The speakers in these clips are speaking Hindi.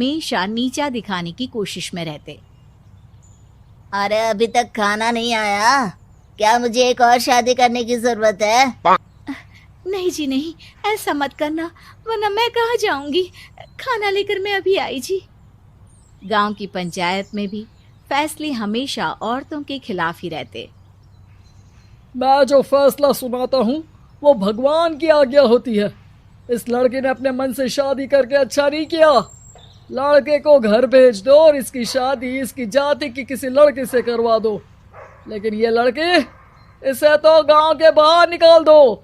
हमेशा नीचा दिखाने की कोशिश में रहते। अरे अभी तक खाना नहीं आया, क्या मुझे एक और शादी करने की जरूरत है? नहीं जी नहीं, ऐसा मत करना, वरना मैं कहाँ जाऊंगी। खाना लेकर मैं अभी आई जी। गांव की पंचायत में भी फैसले हमेशा औरतों के खिलाफ ही रहते। मैं जो फैसला सुनाता हूँ वो भगवान की आज्ञा होती है। इस लड़के ने अपने मन से शादी करके अच्छा नहीं किया। लड़के को घर भेज दो और इसकी शादी इसकी जाति की किसी लड़के से करवा दो, लेकिन ये लड़के, इसे तो गांव के बाहर निकाल दो।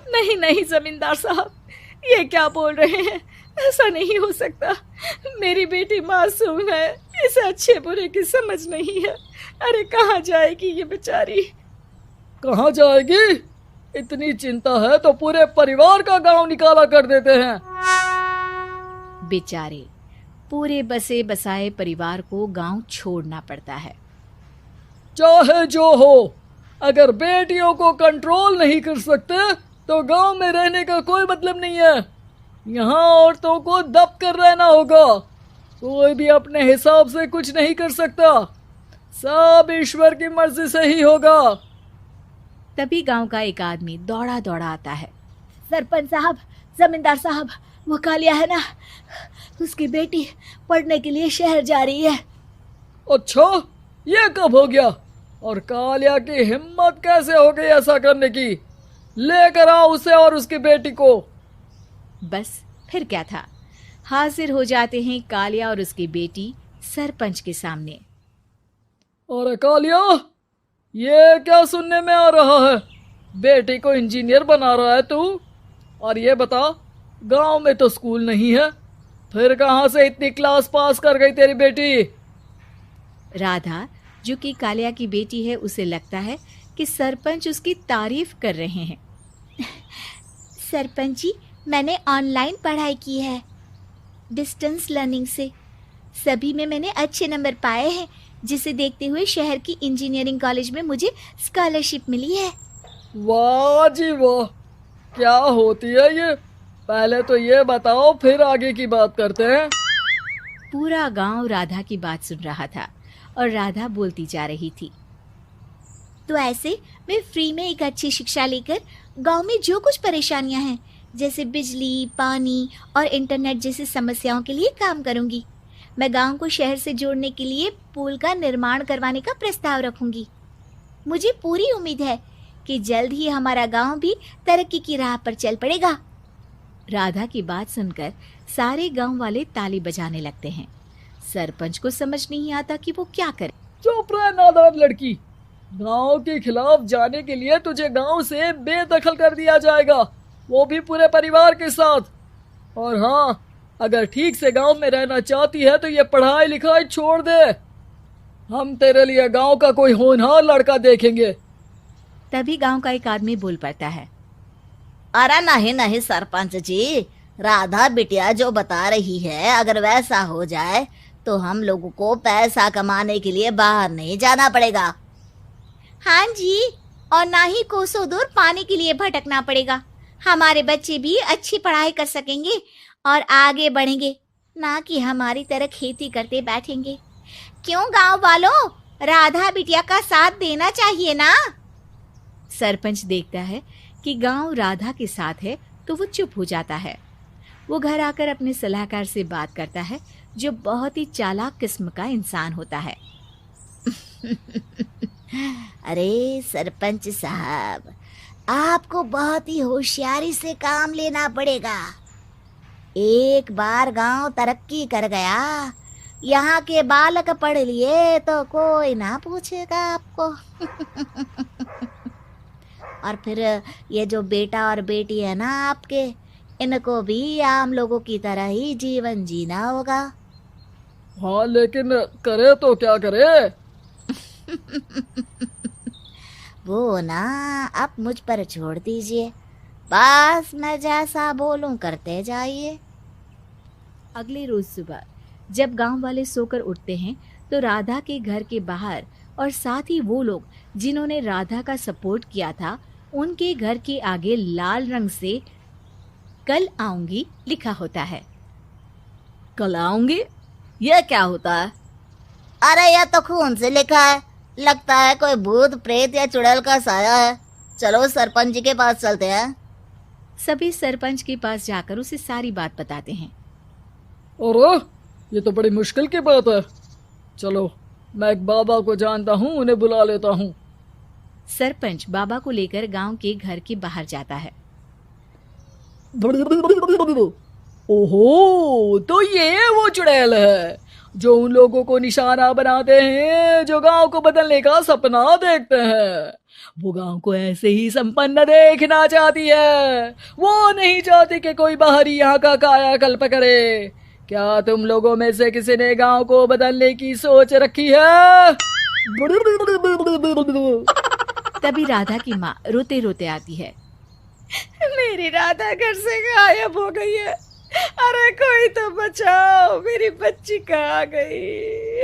नहीं नहीं जमींदार साहब, ये क्या बोल रहे हैं? ऐसा नहीं हो सकता। मेरी बेटी मासूम है, इसे अच्छे बुरे की समझ नहीं है। अरे कहाँ जाएगी ये बेचारी? कहाँ जाएगी? इतनी चिंता है तो पूरे परिवार का गांव निकाला कर देते हैं। बेचारे पूरे बसे बसाए परिवार को गांव छोड़ना पड़ता है। चाहे जो हो, अगर बेटियों को कंट्रोल नहीं कर सकते तो गांव में रहने का कोई मतलब नहीं है। यहाँ औरतों को दब कर रहना होगा। कोई भी अपने हिसाब से कुछ नहीं कर सकता, सब ईश्वर की मर्जी से ही होगा। तभी गांव का एक आदमी दौड़ा दौड़ा आता है। सरपंच साहब, जमींदार साहब, वो कालिया है ना, उसकी बेटी पढ़ने के लिए शहर जा रही है। अच्छा, ये कब हो गया? और कालिया की हिम्मत कैसे हो गई ऐसा करने की? लेकर आओ उसे और उसकी बेटी को। बस फिर क्या था, हाजिर हो जाते हैं कालिया और उसकी बेटी सरपंच के सामने। और कालिया, ये क्या सुनने में आ रहा है? बेटी को इंजीनियर बना रहा है तू? और ये बता, गांव में तो स्कूल नहीं है, फिर कहां से इतनी क्लास पास कर गई तेरी बेटी? राधा, जो कि कालिया की बेटी है, उसे लगता है कि सरपंच उसकी तारीफ कर रहे हैं। सरपंच जी, मैंने ऑनलाइन पढ़ाई की है, डिस्टेंस लर्निंग से। सभी में मैंने अच्छे नंबर पाए हैं, जिसे देखते हुए शहर की इंजीनियरिंग कॉलेज में मुझे स्कॉलरशिप मिली है। वाह जी वाह, क्या होती है ये? पहले तो ये बताओ, फिर आगे की बात करते हैं। पूरा गांव राधा की बात सुन रहा था और राधा बोलती जा रही थी। तो ऐसे मैं फ्री में एक अच्छी शिक्षा लेकर गांव में जो कुछ परेशानियां हैं, जैसे बिजली, पानी और इंटरनेट जैसी समस्याओं के लिए काम करूंगी। मैं गांव को शहर से जोड़ने के लिए पुल का निर्माण करवाने का प्रस्ताव रखूंगी। मुझे पूरी उम्मीद है कि जल्द ही हमारा गांव भी तरक्की की राह पर चल पड़ेगा। राधा की बात सुनकर सारे गांव वाले ताली बजाने लगते हैं। सरपंच को समझ नहीं आता कि वो क्या करे। चुप रह नादान लड़की, गांव के खिलाफ जाने के लिए तुझे गांव से बेदखल कर दिया जाएगा, वो भी पूरे परिवार के साथ। और हाँ, अगर ठीक से गांव में रहना चाहती है तो ये पढ़ाई लिखाई छोड़ दे। हम तेरे लिए गांव का कोई होनहार लड़का देखेंगे। तभी गांव का एक आदमी बोल पड़ता है। अरे नहीं नहीं सरपंच जी, राधा बिटिया जो बता रही है, अगर वैसा हो जाए तो हम लोगों को पैसा कमाने के लिए बाहर नहीं जाना पड़ेगा। हाँ जी, और ना ही कोसों दूर पानी के लिए भटकना पड़ेगा। हमारे बच्चे भी अच्छी पढ़ाई कर सकेंगे और आगे बढ़ेंगे, ना कि हमारी तरह खेती करते बैठेंगे। क्यों गांव वालों, राधा बिटिया का साथ देना चाहिए ना। सरपंच देखता है कि गांव राधा के साथ है तो वो चुप हो जाता है। वो घर आकर अपने सलाहकार से बात करता है, जो बहुत ही चालाक किस्म का इंसान होता है। अरे सरपंच साहब, आपको बहुत ही होशियारी से काम लेना पड़ेगा। एक बार गांव तरक्की कर गया, यहाँ के बालक पढ़ लिए तो कोई ना पूछेगा आपको। और फिर ये जो बेटा और बेटी है ना आपके, इनको भी आम लोगों की तरह ही जीवन जीना होगा। हाँ, लेकिन करे तो क्या करे? वो ना आप मुझ पर छोड़ दीजिए, बस मैं जैसा बोलूं करते जाइए। अगले रोज सुबह जब गांव वाले सोकर उठते हैं तो राधा के घर के बाहर और साथ ही वो लोग जिन्होंने राधा का सपोर्ट किया था, उनके घर के आगे लाल रंग से कल आऊंगी लिखा होता है। कल आऊंगी। यह क्या होता है? अरे यह तो खून से लिखा है, लगता है कोई भूत प्रेत या चुड़ैल का साया है। चलो सरपंच जी के पास चलते हैं। सभी सरपंच के पास जाकर उसे सारी बात बताते हैं। अरे ये तो बड़ी मुश्किल की बात है। चलो मैं एक बाबा को जानता हूँ, उन्हें बुला लेता हूँ। सरपंच बाबा को लेकर गांव के घर के बाहर जाता है। ओहो, तो ये वो चुड़ैल है जो उन लोगों को निशाना बनाते हैं जो गांव को बदलने का सपना देखते हैं। वो गांव को ऐसे ही संपन्न देखना चाहती है। वो नहीं चाहती कि कोई बाहरी यहाँ का कायाकल्प करे। क्या तुम लोगों में से किसी ने गांव को बदलने की सोच रखी है? तभी राधा की माँ रोते रोते आती है। मेरी राधा घर से गायब हो गई है। अरे कोई तो बचाओ, मेरी बच्ची कहाँ गई?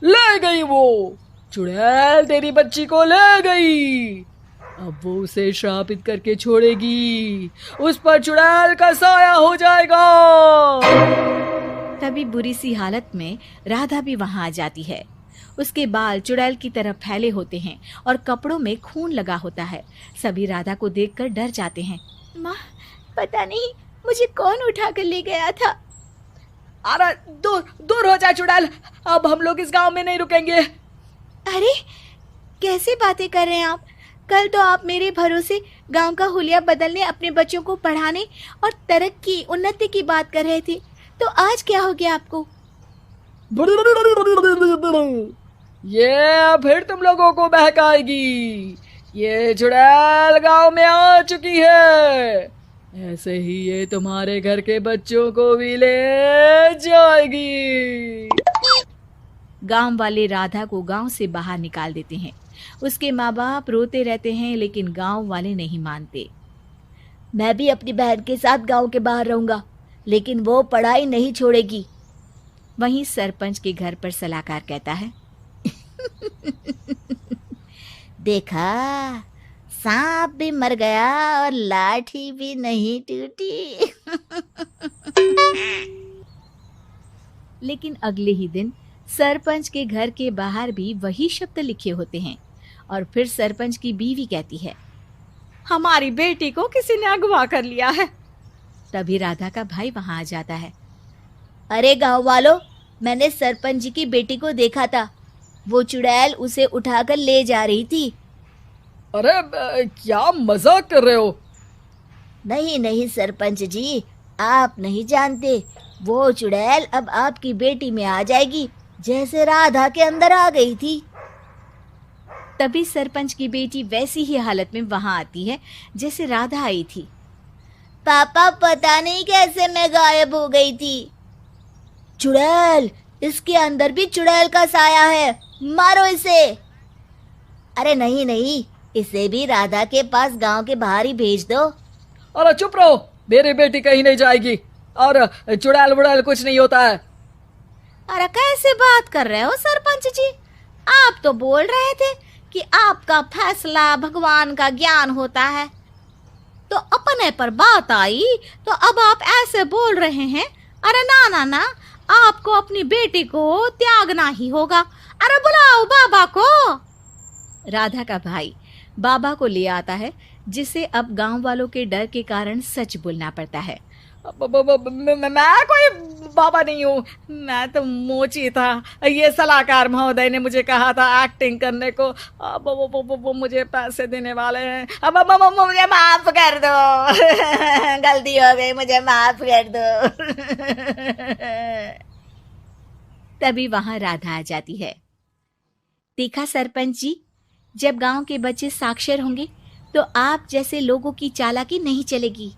ले गई वो चुड़ैल, तेरी बच्ची को ले गई। अब वो उसे श्रापित करके छोड़ेगी, उस पर चुड़ैल का साया हो जाएगा। तभी बुरी सी हालत में राधा भी वहां आ जाती है। उसके बाल चुड़ैल की तरह फैले होते हैं और कपड़ों में खून लगा होता है। सभी राधा को देखकर डर जाते हैं। माँ, पता नहीं मुझे कौन उठा कर ले गया था। अरे दूर दूर हो जा चुड़ैल, अब हम लोग इस गांव में नहीं रुकेंगे। अरे कैसी बातें कर रहे हैं आप? कल तो आप मेरे भरोसे गांव का हुलिया बदलने, अपने बच्चों को पढ़ाने और तरक्की उन्नति की बात कर रहे थे, तो आज क्या हो गया आपको? ये फिर तुम लोगों को बहकाएगी। ये चुड़ैल गांव में आ चुकी है, ऐसे ही ये तुम्हारे घर के बच्चों को भी ले जाएगी। गांव वाले राधा को गांव से बाहर निकाल देते हैं। उसके माँ बाप रोते रहते हैं, लेकिन गांव वाले नहीं मानते। मैं भी अपनी बहन के साथ गांव के बाहर रहूंगा, लेकिन वो पढ़ाई नहीं छोड़ेगी। वहीं सरपंच के घर पर सलाहकार कहता है। देखा, सांप भी मर गया और लाठी भी नहीं टूटी। लेकिन अगले ही दिन सरपंच के घर के बाहर भी वही शब्द लिखे होते हैं। और फिर सरपंच की बीवी कहती है, हमारी बेटी को किसी ने अगवा कर लिया है। तभी राधा का भाई वहां आ जाता है। अरे गांव वालों, मैंने सरपंच जी की बेटी को देखा था। वो चुड़ैल उसे उठाकर ले जा रही थी। अरे क्या मजाक कर रहे हो? नहीं नहीं सरपंच जी, आप नहीं जानते। वो चुड़ैल अब आपकी बेटी में आ जाएगी, जैसे राधा के अंदर आ गई थी। तभी सरपंच की बेटी वैसी ही हालत में वहां आती है जैसे राधा आई थी। पापा, पता नहीं कैसे मैं गायब हो गई थी। चुड़ैल, इसके अंदर भी चुड़ैल का साया है, मारो इसे। अरे नहीं नहीं, इसे भी राधा के पास गांव के बाहर ही भेज दो। अरे चुप रहो, मेरी बेटी कहीं नहीं जाएगी और चुड़ैल बुड़ैल कुछ नहीं होता है। अरे कैसे बात कर रहे हो सरपंच जी? आप तो बोल रहे थे कि आपका फैसला भगवान का ज्ञान होता है, तो अपने पर बात आई तो अब आप ऐसे बोल रहे हैं। अरे ना ना ना, आपको अपनी बेटी को त्यागना ही होगा। अरे बुलाओ बाबा को। राधा का भाई बाबा को ले आता है, जिसे अब गांव वालों के डर के कारण सच बोलना पड़ता है। मैं कोई बाबा नहीं हूँ, मैं तो मोची था। ये सलाहकार महोदय ने मुझे कहा था एक्टिंग करने को। अब वो मुझे पैसे देने वाले हैं। अब मुझे माफ कर दो। गलती हो गई, मुझे माफ कर दो। तभी वहां राधा आ जाती है। देखा सरपंच जी, जब गांव के बच्चे साक्षर होंगे तो आप जैसे लोगों की चालाकी नहीं चलेगी।